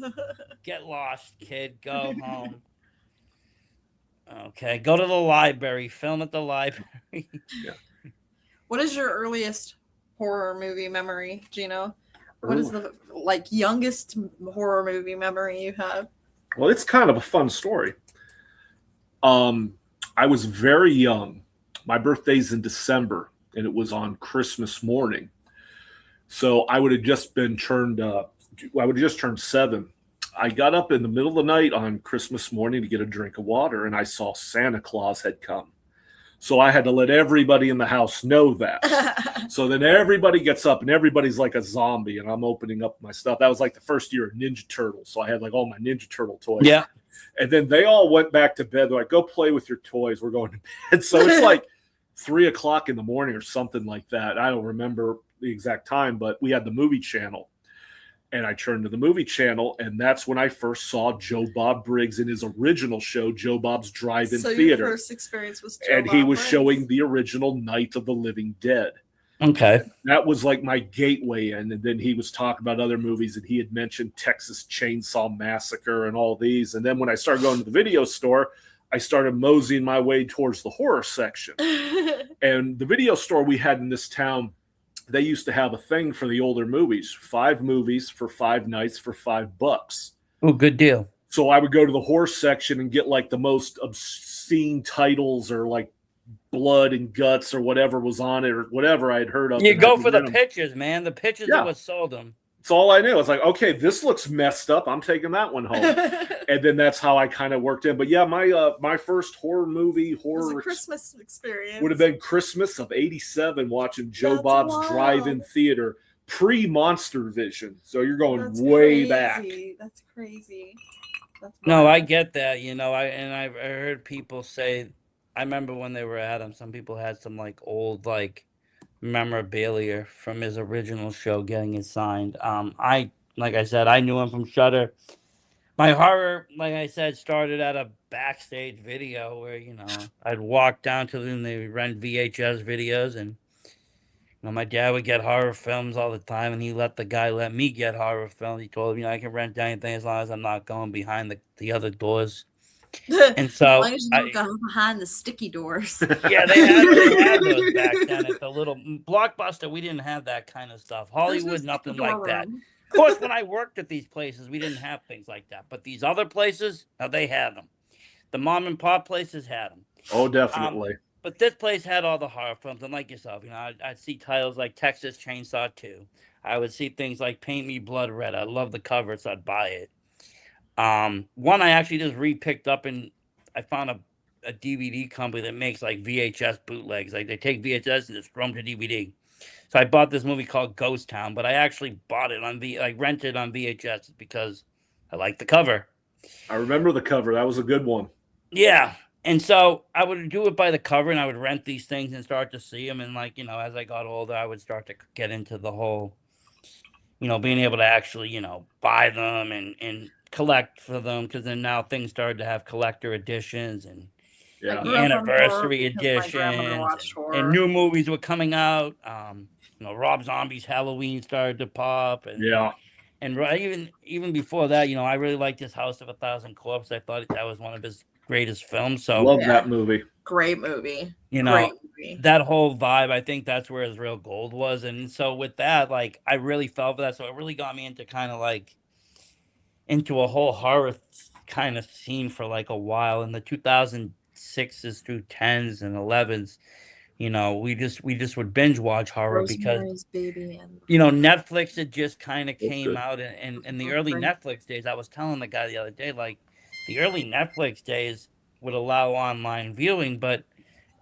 get lost, kid. Go home. Okay, go to the library. Film at the library. Yeah. What is your earliest horror movie memory, Gino? What is the youngest horror movie memory you have? Well, it's kind of a fun story. I was very young. My birthday's in December, and it was on Christmas morning. So I would have just turned 7. I got up in the middle of the night on Christmas morning to get a drink of water, and I saw Santa Claus had come. So I had to let everybody in the house know that. So then everybody gets up, and everybody's like a zombie, and I'm opening up my stuff. That was like the first year of Ninja Turtles, so I had like all my Ninja Turtle toys. Yeah. And then they all went back to bed. They're like, go play with your toys. We're going to bed. So it's like 3:00 in the morning or something like that. I don't remember the exact time, but we had the movie channel. And I turned to the movie channel, and that's when I first saw Joe Bob Briggs in his original show, Joe Bob's Drive-In Theater. Your first experience was Joe and Bob he was Briggs. showing the original Night of the Living Dead. Okay. That was like my gateway in. And then he was talking about other movies, and he had mentioned Texas Chainsaw Massacre and all these. And then when I started going to the video store, I started moseying my way towards the horror section. And the video store we had in this town, they used to have a thing for the older movies, 5 movies for 5 nights for $5. Oh, good deal. So I would go to the horror section and get like the most obscene titles or like blood and guts or whatever was on it or whatever I'd heard of. You go for the pictures, man. The pictures are what sold them. It's all I knew. It's like, okay, this looks messed up. I'm taking that one home. And then that's how I kind of worked in. But yeah, my first horror Christmas experience would have been Christmas of '87, watching Joe Bob's Drive-In Theater, pre-Monster Vision. So you're going way back. That's crazy. No, I get that. I've heard people say, I remember when they were at them, some people had some like old like memorabilia from his original show getting it signed. Like I said, I knew him from Shudder. My horror, like I said, started at a backstage video where I'd walk down to them, they would rent VHS videos, and my dad would get horror films all the time, and he let the guy let me get horror films. He told him, I can rent anything as long as I'm not going behind the other doors. And so as long as you don't go behind the sticky doors. Yeah, they had those back then at the little Blockbuster. We didn't have that kind of stuff. Hollywood, nothing like that. Of course, when I worked at these places, we didn't have things like that. But these other places, they had them. The mom and pop places had them. Oh, definitely. But this place had all the horror films. And like yourself, I'd see titles like Texas Chainsaw 2. I would see things like Paint Me Blood Red. I love the cover, so I'd buy it. One I actually just re-picked up, and I found a DVD company that makes like VHS bootlegs. Like they take VHS and just throw them to DVD. So I bought this movie called Ghost Town, but I actually bought it on rented on VHS because I like the cover. I remember the cover. That was a good one. Yeah. And so I would do it by the cover, and I would rent these things and start to see them. And as I got older, I would start to get into the whole, being able to actually, buy them and collect for them, because then now things started to have collector editions and anniversary editions, and new movies were coming out. Rob Zombie's Halloween started to pop, and even before that, I really liked his House of a Thousand Corpses. I thought that was one of his greatest films. So love that movie. Great movie. Great movie. That whole vibe, I think that's where his real gold was. And so with that, like, I really fell for that. So it really got me into kind of like into a whole horror kind of scene for like a while. In the 2006s through 10s and 11s, we just would binge watch horror because Netflix had just kind of came out, and in the early Netflix days, I was telling the guy the other day, like, the early Netflix days would allow online viewing, but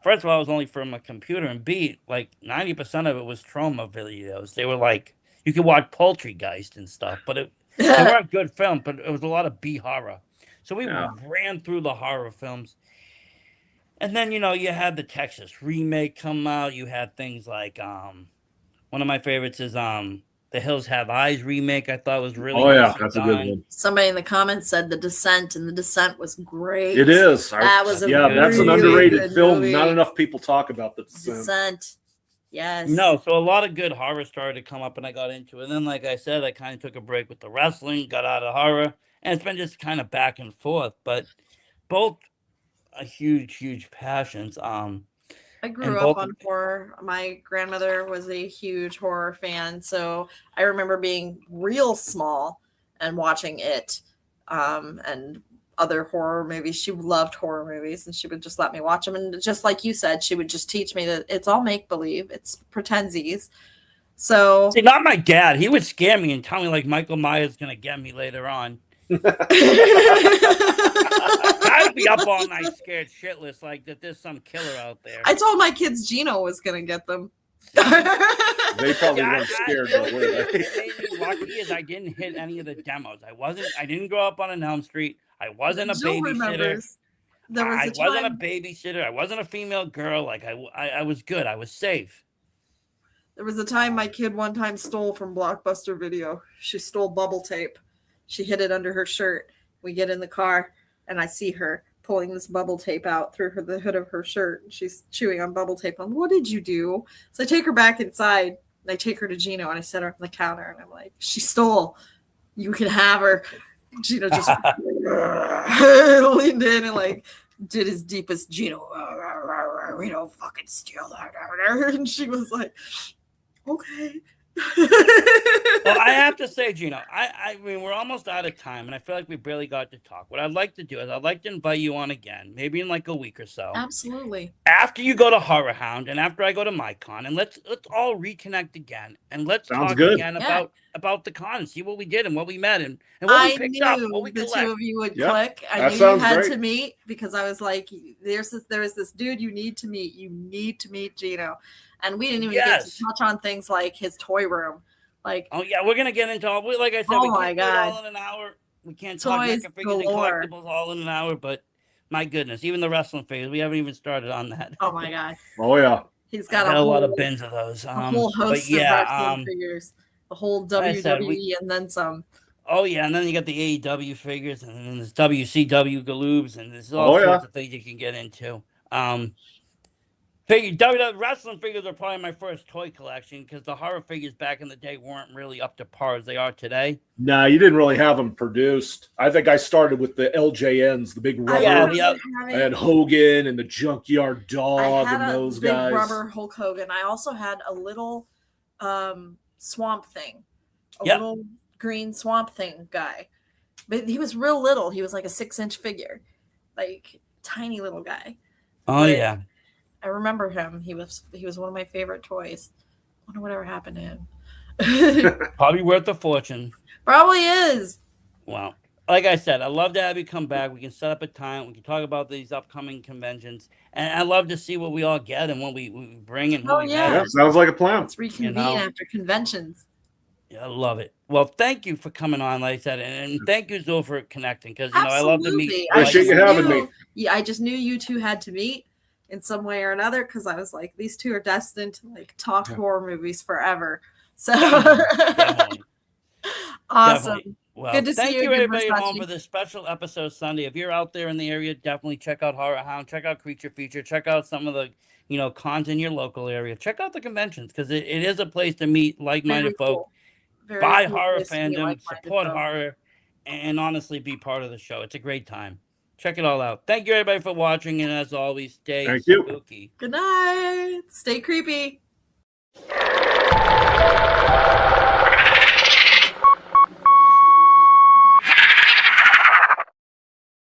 first of all, it was only from a computer, and B, like 90% of it was trauma videos. They were like, you could watch Poultrygeist and stuff, but they weren't good films, but it was a lot of B horror. So we ran through the horror films. And then, you know, you had the Texas remake come out. You had things like one of my favorites is The Hills Have Eyes remake. I thought was really that's done. A good one. Somebody in the comments said The Descent, and The Descent was great. It is. That was that's an underrated film. Movie. Not enough people talk about The Descent. Yes. No, so a lot of good horror started to come up, and I got into it. And then, like I said, I kind of took a break with the wrestling, got out of horror, and it's been just kind of back and forth. But both are huge passions. I grew up on horror. My grandmother was a huge horror fan, so I remember being real small and watching it, and other horror movies. She loved horror movies, and she would just let me watch them. And just like you said, she would just teach me that it's all make-believe. It's pretensies. So, see, not my dad. He would scare me and tell me like Michael Myers is going to get me later on. I'd be up all night scared shitless like that there's some killer out there. I told my kids Gino was going to get them. They probably weren't scared. What made me lucky is I didn't hit any of the demos. I didn't grow up on an Elm Street. I wasn't a babysitter. I wasn't a babysitter. I wasn't a female girl. Like I was good. I was safe. There was a time my kid one time stole from Blockbuster Video. She stole bubble tape. She hid it under her shirt. We get in the car, and I see her pulling this bubble tape out through the hood of her shirt. She's chewing on bubble tape. I'm, what did you do? So I take her back inside, and I take her to Gino, and I set her on the counter, and I'm like, she stole. You can have her. Gino just leaned in and like did his deepest Gino. We don't fucking steal that. And she was like, okay. Well, I have to say, Gino, I mean, we're almost out of time, and I feel like we barely got to talk. What I'd like to do is I'd like to invite you on again, maybe in like a week or so. Absolutely. After you go to Horror Hound and after I go to my con, and let's all reconnect again, and let's talk again about the con and see what we did and what we met and what we picked up, what we collected. The two of you would click. I knew you had to meet because I was like, there was this dude you need to meet. You need to meet Gino. And we didn't even get to touch on things like his toy room. Like, oh yeah, we're gonna get into all. Like I said, we can't do it all in an hour. We can't talk figures and collectibles all in an hour. But my goodness, even the wrestling figures, we haven't even started on that. Oh my god. Oh yeah. He's got a lot of bins of those. A whole host of wrestling figures. The whole WWE and then some. Oh yeah, and then you got the AEW figures, and then there's WCW galoobs, and there's all sorts of things you can get into. Wrestling figures are probably my first toy collection because the horror figures back in the day weren't really up to par as they are today. No, you didn't really have them produced. I think I started with the LJNs, the big rubber. I had Hogan and the Junkyard Dog and those guys. Big rubber Hulk Hogan. I also had a little Swamp Thing, little green Swamp Thing guy. But he was real little. He was like a 6-inch figure, like tiny little guy. Oh yeah. I remember him. He was one of my favorite toys. I wonder whatever happened to him. Probably worth a fortune. Probably is. Wow. Like I said, I love to have you come back. We can set up a time. We can talk about these upcoming conventions. And I love to see what we all get and what we bring and what we get. Sounds like a plan. Let's reconvene after conventions. Yeah, I love it. Well, thank you for coming on, like I said. And thank you, Zoe, for connecting because, I love to meet. Appreciate you having me. Yeah, I just knew you two had to meet in some way or another because I was like, these two are destined to like talk horror movies forever. So Definitely. Awesome. Definitely. Well, good to see you everybody at home for this special episode Sunday. If you're out there in the area, definitely check out Horror Hound, check out Creature Feature, check out some of the cons in your local area. Check out the conventions because it is a place to meet like-minded folk, buy horror fandom, support horror, and honestly be part of the show. It's a great time. Check it all out. Thank you, everybody, for watching. And as always, stay spooky. Good night. Stay creepy.